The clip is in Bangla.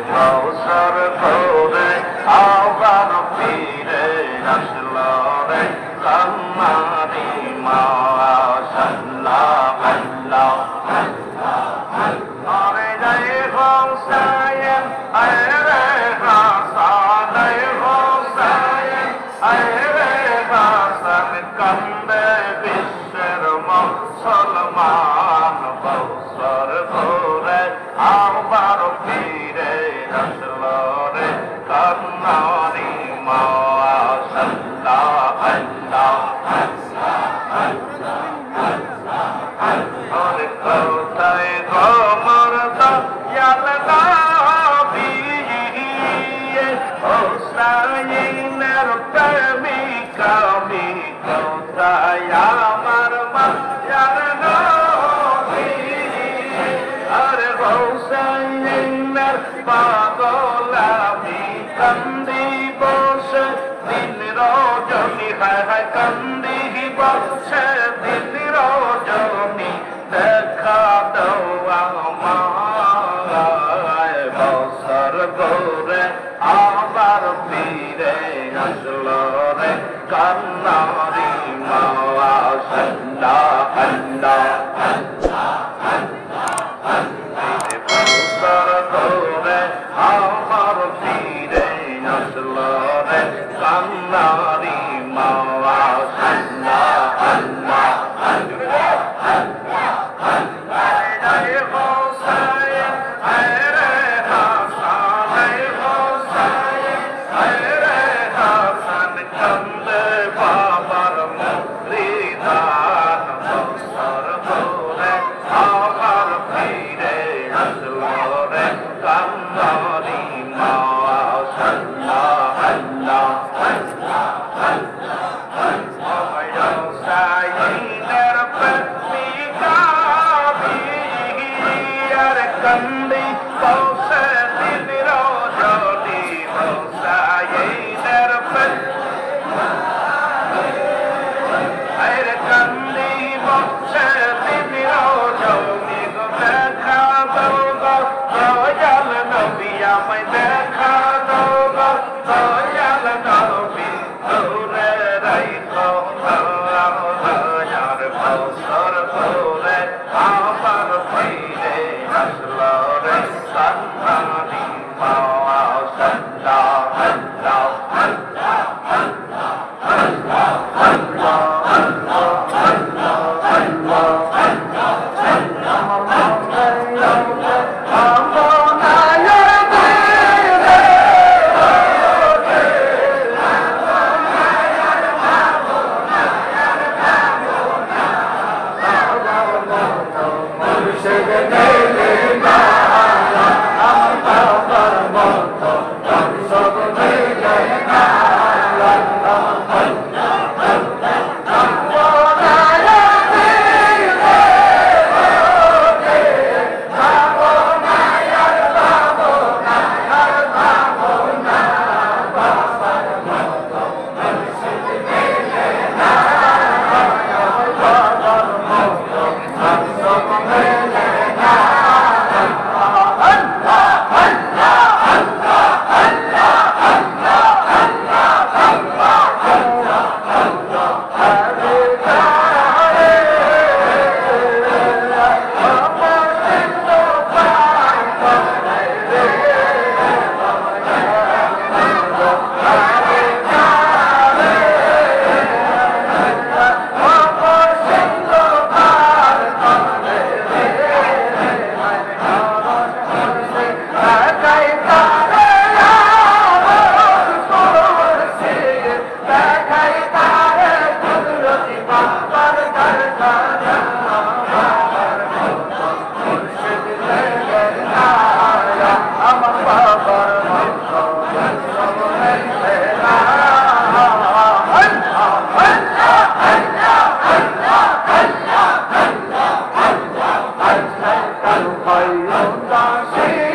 কৌশল করে আবার ফিরে আসলো রে কান্নারি মাশাআল্লাহ আল্লাহ আরে জয় হোসেন আরে হাসান হোসেন আরে হাসান কান্দে বিশ্বের মুসলমান বৎসর করে আবার ফিরে আসলো রে কান্নারি মাশাআল্লাহ আল্লাহ আরে কোথায় গো মরদা ইয়াল্লা বিয়ে হোসাইনের প্রেমিক আমি কোথায় আমার মা ইয়াল্লা আরে হোসাইনের পাগল আমি কান্দি বসে দিন রজনী হায় হায় কান্দি বসে দিন রজনী দেখা দাও আমায় বছর ঘুরে আবার ফিরে আসলো রে কান্নারি মাশাআল্লাহ আল্লাহ বছর ঘুরে আবার ফিরে আসলো রে কান্নারি মাশাআল্লাহ আল্লাহ Kandi bose din rojoni hosainer pet aire kandi bose din rojoni go dekha dogo royal nabi amay dekha dogo royal nabi dure raikho yar bosor kore abar fire আসলো রে কান্নারি মাশাআল্লাহ আল্লাহ خير